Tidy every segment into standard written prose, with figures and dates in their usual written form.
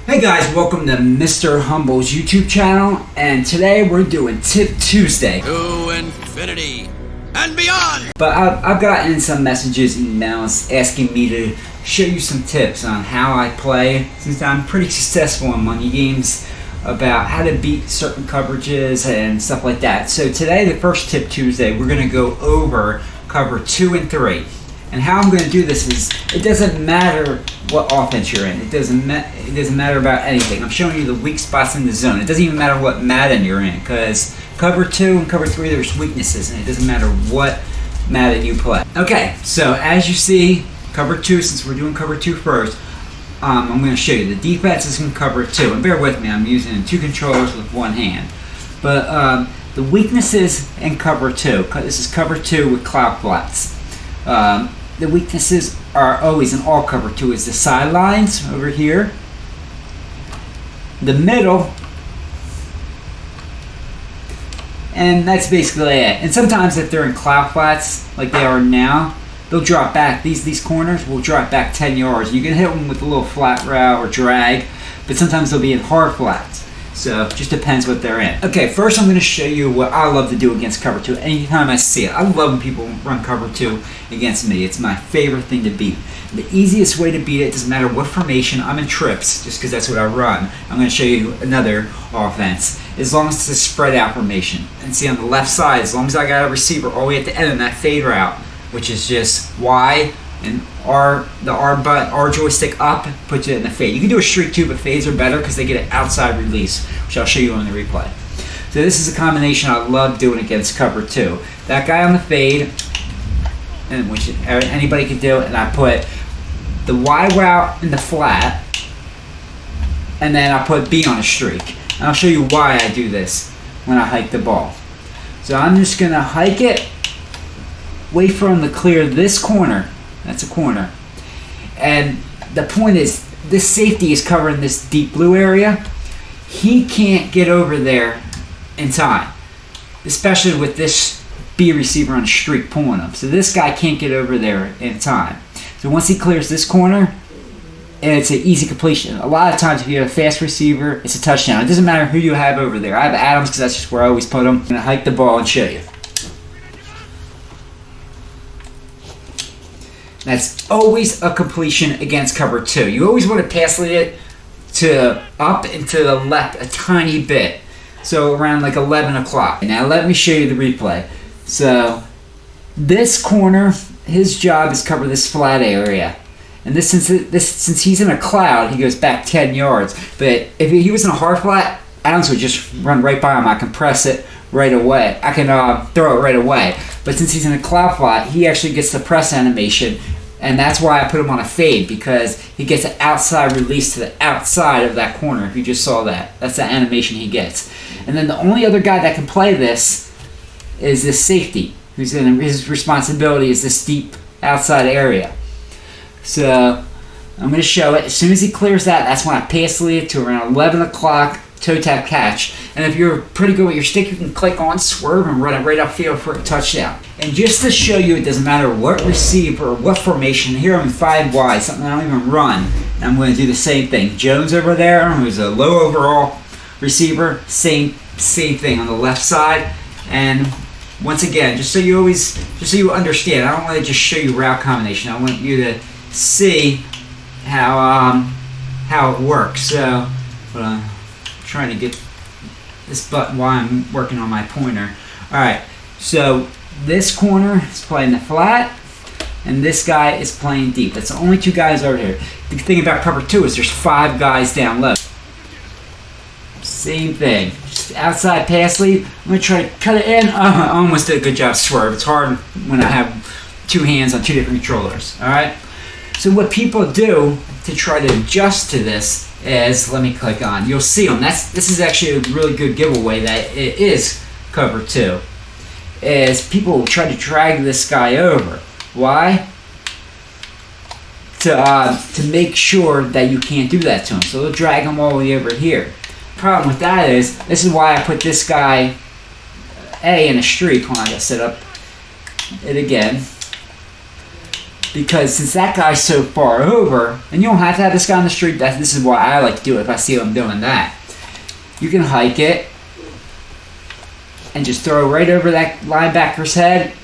Hey guys, welcome to Mr. Humble's YouTube channel, and today we're doing Tip Tuesday. To infinity and beyond! But I've gotten some messages, emails asking me to show you some tips on how I play, since I'm pretty successful in money games, about how to beat certain coverages and stuff like that. So today, the first Tip Tuesday, we're going to go over cover 2 and 3. And how I'm going to do this is, it doesn't matter what offense you're in. It doesn't matter about anything. I'm showing you the weak spots in the zone. It doesn't even matter what Madden you're in, because cover 2 and cover 3, there's weaknesses, and it doesn't matter what Madden you play. Okay, so as you see, cover 2, since we're doing cover 2 first, I'm going to show you the defense is in cover 2. And bear with me, I'm using 2 controllers with one hand. But the weaknesses in cover 2, this is cover 2 with Curlflaps. The weaknesses are always in all cover 2 is the sidelines over here, the middle, and that's basically it. And sometimes if they're in Curlflaps like they are now, they'll drop back. These corners will drop back 10 yards. You can hit them with a little flat route or drag, but sometimes they'll be in hard flats. So it just depends what they're in. Okay, first I'm going to show you what I love to do against cover 2 anytime I see it. I love when people run cover 2 against me. It's my favorite thing to beat. The easiest way to beat it, doesn't matter what formation, I'm in trips, just because that's what I run. I'm going to show you another offense. As long as it's a spread out formation. And see on the left side, as long as I got a receiver all the way at the end of that fade route, which is just Y and the R joystick up, puts it in the fade. You can do a streak too, but fades are better because they get an outside release, which I'll show you on the replay. So this is a combination I love doing against cover 2. That guy on the fade, and which anybody can do, and I put the Y route in the flat, and then I put B on a streak. And I'll show you why I do this when I hike the ball. So I'm just gonna hike it, wait for him to clear this corner. That's a corner. And the point is, this safety is covering this deep blue area. He can't get over there in time, especially with this B receiver on a streak pulling him. So this guy can't get over there in time. So once he clears this corner, it's an easy completion. A lot of times if you have a fast receiver, it's a touchdown. It doesn't matter who you have over there. I have Adams because that's just where I always put him. I'm going to hike the ball and show you. That's always a completion against cover 2. You always want to pass lead it to up and to the left a tiny bit. So around like 11 o'clock. Now let me show you the replay. So this corner, his job is cover this flat area. And since he's in a cloud, he goes back 10 yards. But if he was in a hard flat, Adams would just run right by him. I can press it right away. I can throw it right away. But since he's in a cloud flat, he actually gets the press animation, and that's why I put him on a fade, because he gets an outside release to the outside of that corner. If you just saw that, that's the animation he gets. And then the only other guy that can play this is this safety, who's in his responsibility is this deep outside area. So I'm going to show it. As soon as he clears that, that's when I pass lead to around 11 o'clock. Toe tap catch, and if you're pretty good with your stick, you can click on swerve and run it right upfield for a touchdown. And just to show you, it doesn't matter what receiver or what formation. Here I'm 5 wide, something I don't even run. And I'm going to do the same thing. Jones over there, who's a low overall receiver, same thing on the left side. And once again, just so you understand, I don't want to just show you route combination. I want you to see how it works. So. Trying to get this button while I'm working on my pointer. Alright, so this corner is playing the flat, and this guy is playing deep. That's the only 2 guys over here. The thing about cover 2 is there's 5 guys down low. Same thing. Just outside pass lead. I'm going to try to cut it in. I almost did a good job swerve. It's hard when I have 2 hands on 2 different controllers. Alright? So what people do to try to adjust to this is, let me click on, you'll see them. This is actually a really good giveaway that it is cover 2. Is people will try to drag this guy over. Why? To make sure that you can't do that to him. So they'll drag him all the way over here. The problem with that is, this is why I put this guy A in a streak. Hold on, I gotta set up it again. Because since that guy's so far over, and you don't have to have this guy on the street, this is why I like to do it if I see him doing that. You can hike it and just throw right over that linebacker's head.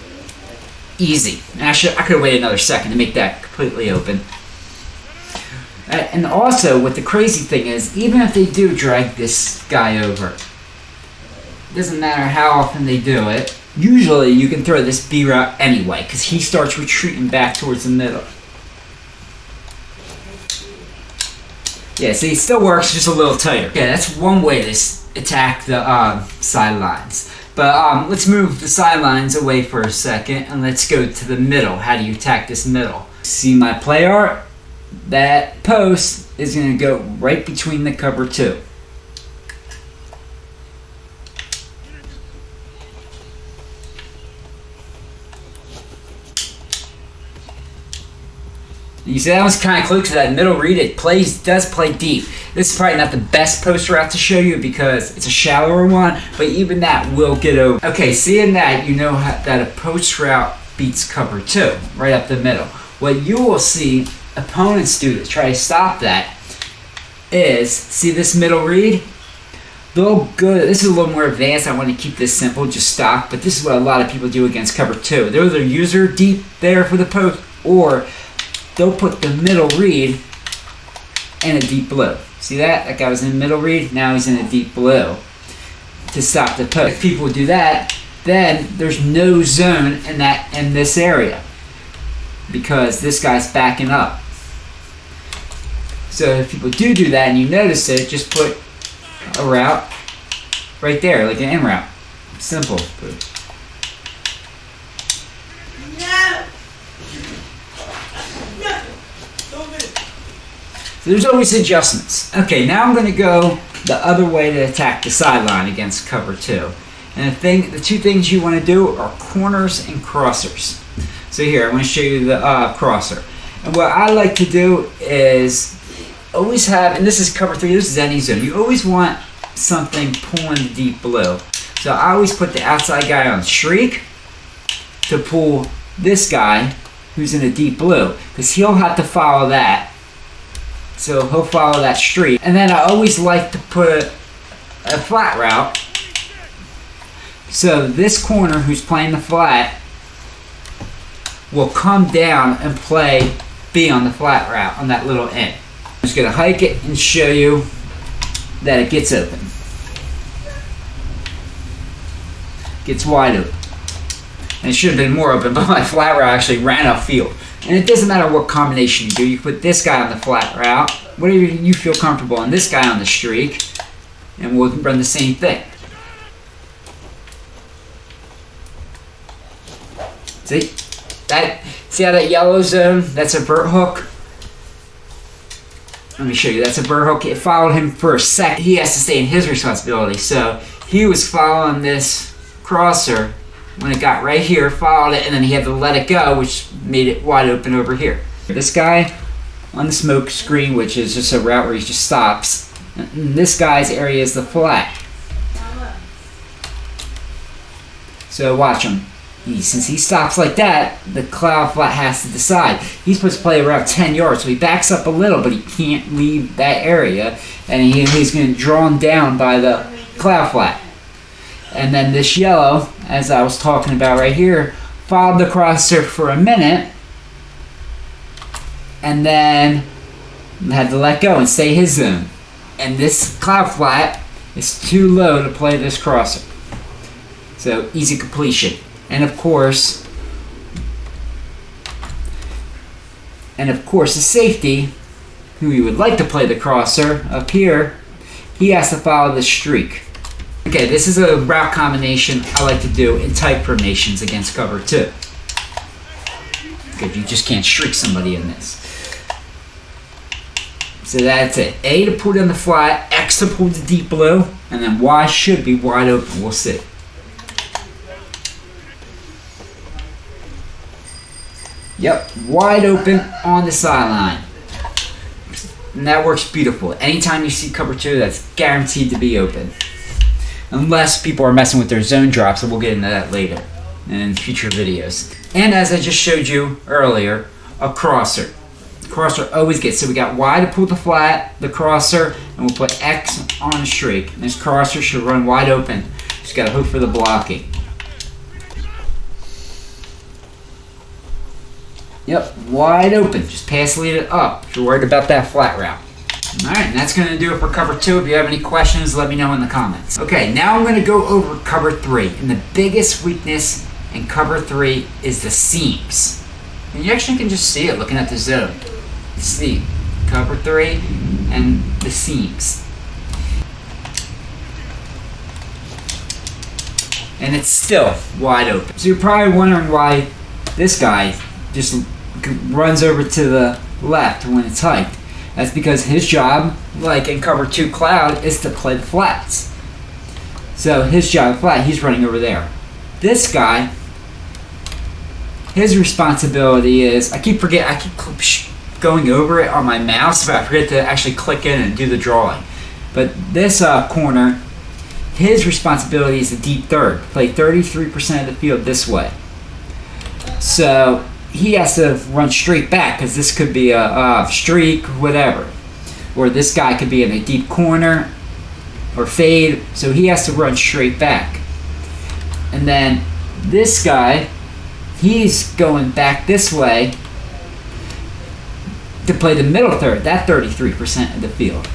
Easy. And I could have waited another second to make that completely open. And also, what the crazy thing is, even if they do drag this guy over, it doesn't matter how often they do it, usually you can throw this B route anyway, because he starts retreating back towards the middle. Yeah, see, it still works, just a little tighter. Yeah, that's one way to attack the sidelines. But let's move the sidelines away for a second, and let's go to the middle. How do you attack this middle? See my play art? That post is going to go right between the cover two. You see, that was kind of close to that middle read. It does play deep. This is probably not the best post route to show you because it's a shallower one, but even that will get over. Okay, seeing that, you know that a post route beats cover two, right up the middle. What you will see opponents do to try to stop that is, see this middle read? They'll go, this is a little more advanced. I want to keep this simple, just stock, but this is what a lot of people do against cover two. They'll either user deep there for the post, or they'll put the middle read in a deep blue. See that? That guy was in the middle read, now he's in a deep blue to stop the post. If people do that, then there's no zone in this area because this guy's backing up. So if people do that and you notice it, just put a route right there, like an in route. Simple. So there's always adjustments. Okay, now I'm going to go the other way to attack the sideline against cover two. And the two things you want to do are corners and crossers. So here, I'm going to show you the crosser. And what I like to do is always have, and this is cover three, this is any zone. You always want something pulling the deep blue. So I always put the outside guy on streak to pull this guy who's in a deep blue, because he'll have to follow that. So he'll follow that streak. And then I always like to put a flat route. So this corner who's playing the flat will come down and play B on the flat route on that little end. I'm just going to hike it and show you that it gets open. Gets wide open. And it should have been more open, but my flat route actually ran off field. And it doesn't matter what combination you do. You put this guy on the flat route, whatever you feel comfortable, and this guy on the streak, and we'll run the same thing. See? See how that yellow zone, that's a vert hook? Let me show you, that's a vert hook. It followed him for a sec. He has to stay in his responsibility. So he was following this crosser when it got right here, followed it, and then he had to let it go, which made it wide open over here. This guy on the smoke screen, which is just a route where he just stops. And this guy's area is the flat. So watch him. Since he stops like that, the cloud flat has to decide. He's supposed to play around 10 yards, so he backs up a little, but he can't leave that area, and he's going to draw him down by the cloud flat. And then this yellow, as I was talking about right here, followed the crosser for a minute, and then had to let go and stay his zone. And this cloud flat is too low to play this crosser. So easy completion. And of course, the safety, who you would like to play the crosser up here, he has to follow the streak. Okay, this is a route combination I like to do in tight formations against cover two. If you just can't streak somebody in this. So that's it. A to pull down the flat, X to pull the deep blue, and then Y should be wide open. We'll see. Yep, wide open on the sideline. And that works beautiful. Anytime you see cover two, that's guaranteed to be open. Unless people are messing with their zone drops, and we'll get into that later in future videos. And as I just showed you earlier, a crosser. The crosser always gets, so we got Y to pull the flat, the crosser, and we'll put X on a streak. And this crosser should run wide open. Just gotta hope for the blocking. Yep, wide open. Just pass lead it up if you're worried about that flat route. Alright, and that's going to do it for cover 2. If you have any questions, let me know in the comments. Okay, now I'm going to go over cover 3. And the biggest weakness in cover 3 is the seams. And you actually can just see it looking at the zone. See, cover 3 and the seams. And it's still wide open. So you're probably wondering why this guy just runs over to the left when it's hiked. That's because his job, like in cover 2 cloud, is to play the flats. So his job flat, he's running over there. This guy, his responsibility is, I keep going over it on my mouse, but I forget to actually click in and do the drawing. But this corner, his responsibility is the deep third. Play 33% of the field this way. So he has to run straight back because this could be a streak, whatever. Or this guy could be in a deep corner or fade, so he has to run straight back. And then this guy, he's going back this way to play the middle third, that 33% of the field.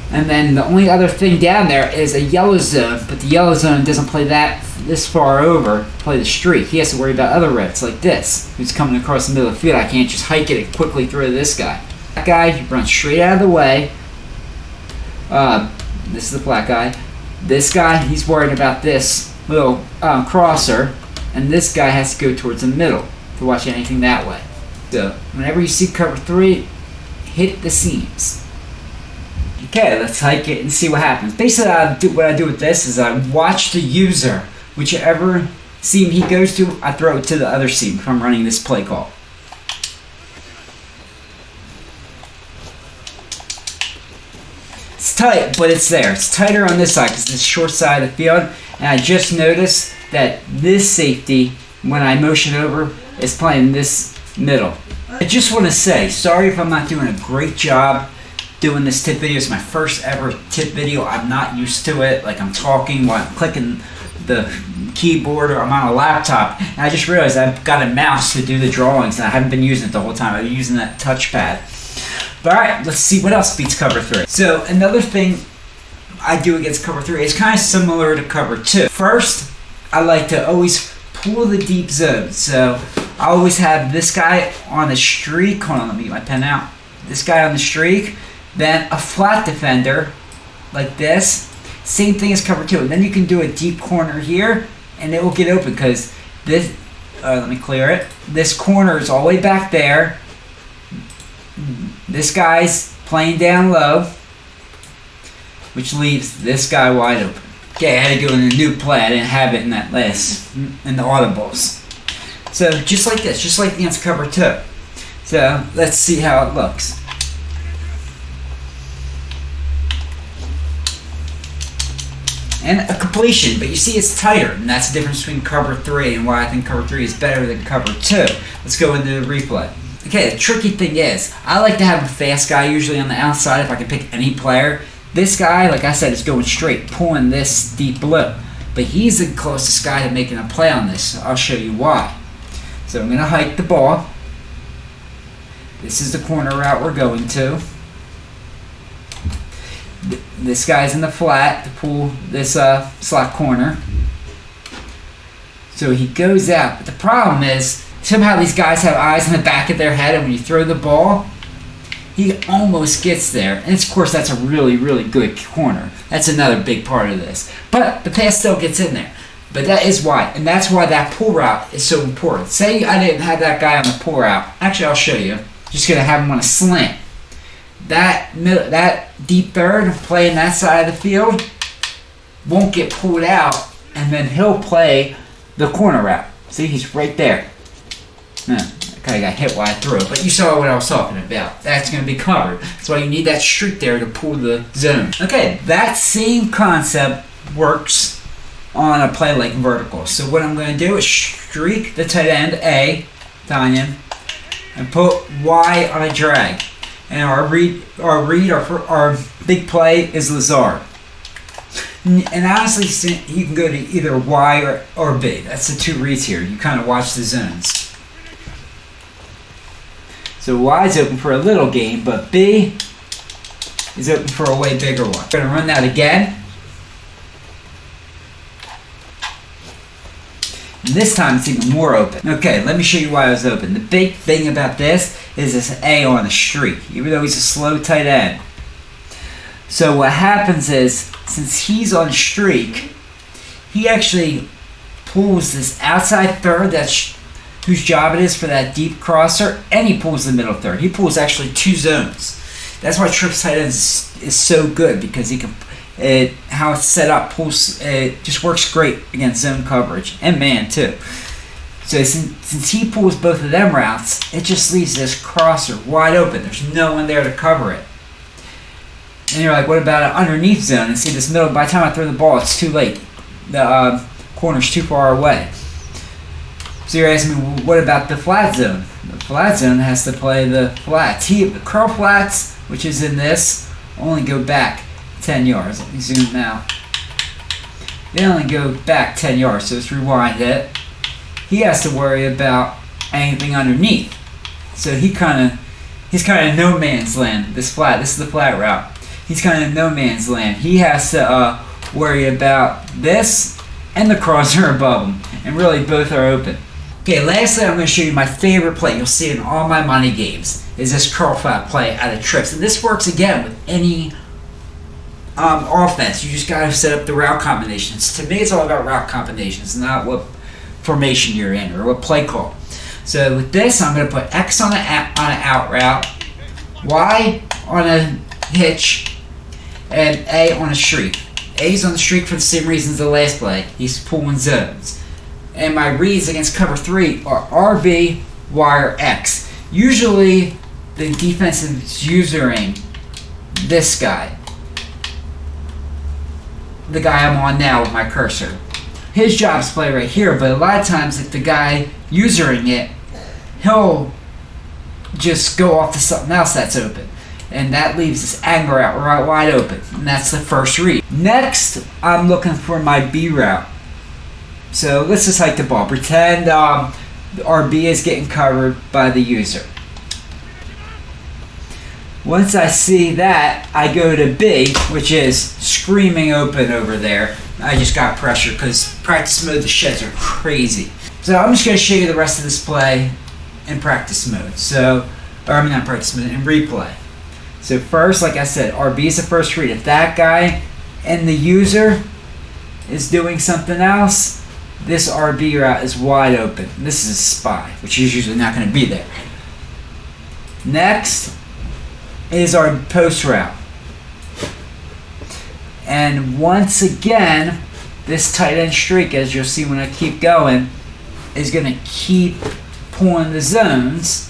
And then the only other thing down there is a yellow zone, but the yellow zone doesn't play this far over, play the streak. He has to worry about other reds like this, who's coming across the middle of the field. I can't just hike it and quickly throw to this guy. That guy, he runs straight out of the way. This is the flat guy. This guy, he's worried about this little crosser, and this guy has to go towards the middle to watch anything that way. So whenever you see cover 3, hit the seams. Okay, let's hike it and see what happens. Basically, what I do with this is I watch the user. Whichever seam he goes to, I throw it to the other seam if I'm running this play call. It's tight, but it's there. It's tighter on this side because it's the short side of the field. And I just noticed that this safety, when I motion over, is playing this middle. I just want to say, sorry if I'm not doing a great job doing this tip video. It's my first ever tip video. I'm not used to it. Like, I'm talking while I'm clicking the keyboard, or I'm on a laptop, and I just realized I've got a mouse to do the drawings, and I haven't been using it the whole time. I've been using that touchpad. But alright, let's see what else beats cover 3. So another thing I do against cover 3 is kind of similar to cover 2. First, I like to always pull the deep zone. So I always have this guy on a streak. Hold on, let me get my pen out. This guy on the streak. Then a flat defender, like this. Same thing as cover 2. And then you can do a deep corner here, and it will get open because this, let me clear it. This corner is all the way back there. This guy's playing down low, which leaves this guy wide open. Okay, I had to do it in a new play. I didn't have it in that last, in the audibles. So just like this, just like against cover 2. So let's see how it looks. And a completion, but you see it's tighter, and that's the difference between cover 3 and why I think cover 3 is better than cover 2. Let's go into the replay. Okay, the tricky thing is, I like to have a fast guy usually on the outside if I can pick any player. This guy, like I said, is going straight, pulling this deep blue. But he's the closest guy to making a play on this. I'll show you why. So I'm going to hike the ball. This is the corner route we're going to. This guy's in the flat to pull this slot corner. So he goes out. But the problem is, somehow these guys have eyes in the back of their head, and when you throw the ball, he almost gets there. And of course, that's a really, really good corner. That's another big part of this. But the pass still gets in there. But that is why. And that's why that pull route is so important. Say I didn't have that guy on the pull route. Actually, I'll show you. Just going to have him on a slant. That deep third, playing that side of the field, won't get pulled out, and then he'll play the corner route. See, he's right there. That guy got hit while I threw it, but you saw what I was talking about. That's going to be covered. That's why you need that streak there to pull the zone. Okay, that same concept works on a play like vertical. So what I'm going to do is streak the tight end, A, Tanyan, and put Y on a drag. And our big play is Lazard. And honestly, you can go to either Y or B. That's the two reads here. You kind of watch the zones. So Y is open for a little game, but B is open for a way bigger one. I'm going to run that again. And this time it's even more open. Okay, let me show you why I was open. The big thing about this is this A on a streak, even though he's a slow tight end. So what happens is, since he's on streak, he actually pulls this outside third whose job it is for that deep crosser, and he pulls the middle third. He pulls actually two zones. That's why trips tight ends is so good, because he can, how it's set up, it just works great against zone coverage and man too. So since he pulls both of them routes, it just leaves this crosser wide open. There's no one there to cover it. And you're like, what about an underneath zone? And see, this middle, by the time I throw the ball, it's too late. The corner's too far away. So you're asking me, what about the flat zone? The flat zone has to play the flats. The curl flats, which is in this, only go back 10 yards. Let me zoom out. They only go back 10 yards, so let's rewind it. He has to worry about anything underneath. So he's kind of no man's land. This is the flat route. He's kind of no man's land. He has to worry about this and the crosser above him, and really both are open. Okay, lastly, I'm going to show you my favorite play. You'll see it in all my money games. Is this Curlflap play out of trips, and this works again with any offense. You just got to set up the route combinations. To me, it's all about route combinations, not what formation you're in or what play call. So with this, I'm going to put X on an out route, Y on a hitch, and A on a streak. A's on the streak for the same reasons as the last play. He's pulling zones. And my reads against cover 3 are RB, Y, or X. Usually, the defense is usering this guy. The guy I'm on now with my cursor. His job is to play right here, but a lot of times if the guy usering it, he'll just go off to something else that's open. And that leaves this angle route right wide open. And that's the first read. Next, I'm looking for my B route. So let's just hike the ball. Pretend our B is getting covered by the user. Once I see that, I go to B, which is screaming open over there. I just got pressure because practice mode, the sheds are crazy. So I'm just going to show you the rest of this play in practice mode. Not practice mode, in replay. So first, like I said, RB is the first read. If that guy and the user is doing something else, this RB route is wide open. This is a spy, which is usually not going to be there. Next is our post route. And once again, this tight end streak, as you'll see when I keep going, is going to keep pulling the zones,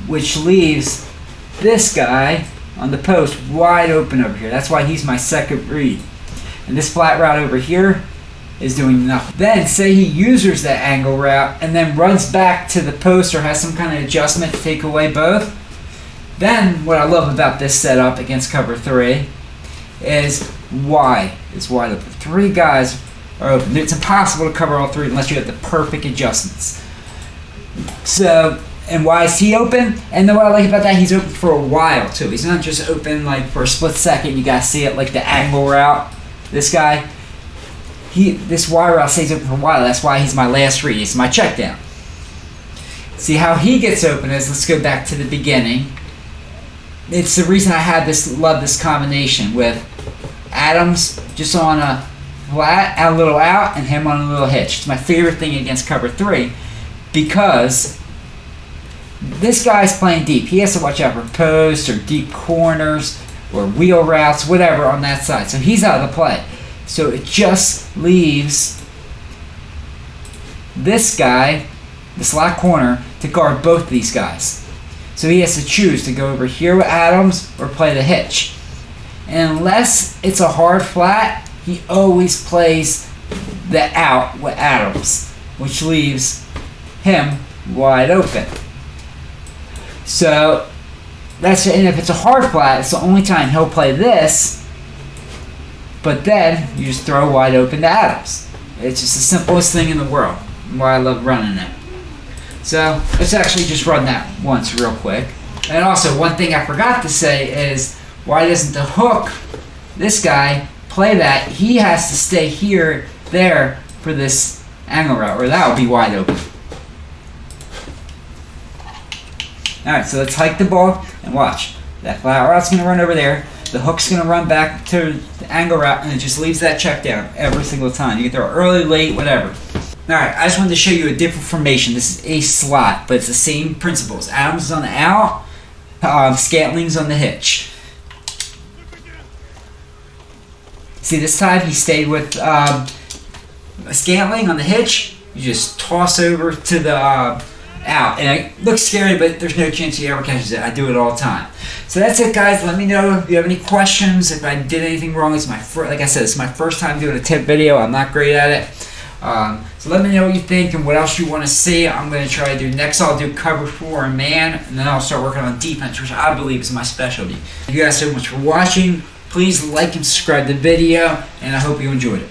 which leaves this guy on the post wide open over here. That's why he's my second read. And this flat route over here is doing nothing. Then say he uses that angle route and then runs back to the post or has some kind of adjustment to take away both. Then what I love about this setup against cover 3 is Y is wide open. 3 guys are open. It's impossible to cover all 3 unless you have the perfect adjustments. So, and why is he open? And then what I like about that, he's open for a while too. He's not just open like for a split second. You gotta see it like the angle route. This guy, this Y route stays open for a while. That's why he's my last read. He's my check down. See how he gets open is, let's go back to the beginning. It's the reason I love this combination with Adams just on a flat, a little out, and him on a little hitch. It's my favorite thing against cover 3 because this guy's playing deep. He has to watch out for posts or deep corners or wheel routes, whatever on that side. So he's out of the play. So it just leaves this guy, the slot corner, to guard both of these guys. So he has to choose to go over here with Adams or play the hitch. And unless it's a hard flat, he always plays the out with Adams, which leaves him wide open. So that's, and if it's a hard flat, it's the only time he'll play this. But then you just throw wide open to Adams. It's just the simplest thing in the world. Why I love running it. So let's actually just run that once real quick. And also, one thing I forgot to say is, why doesn't the hook, this guy, play that? He has to stay here, there, for this angle route, or that will be wide open. Alright, so let's hike the ball and watch. That flat route's going to run over there. The hook's going to run back to the angle route, and it just leaves that check down every single time. You can throw it early, late, whatever. Alright, I just wanted to show you a different formation. This is a slot, but it's the same principles. Adams is on the out, Scantling's on the hitch. See, this time he stayed with Scantling on the hitch. You just toss over to the out. And it looks scary, but there's no chance he ever catches it. I do it all the time. So that's it, guys. Let me know if you have any questions, if I did anything wrong. It's my like I said, it's my first time doing a tip video. I'm not great at it. So let me know what you think and what else you want to see. I'm going to try to do next. I'll do cover 4 and man, and then I'll start working on defense, which I believe is my specialty. Thank you guys so much for watching. Please like and subscribe to the video, and I hope you enjoyed it.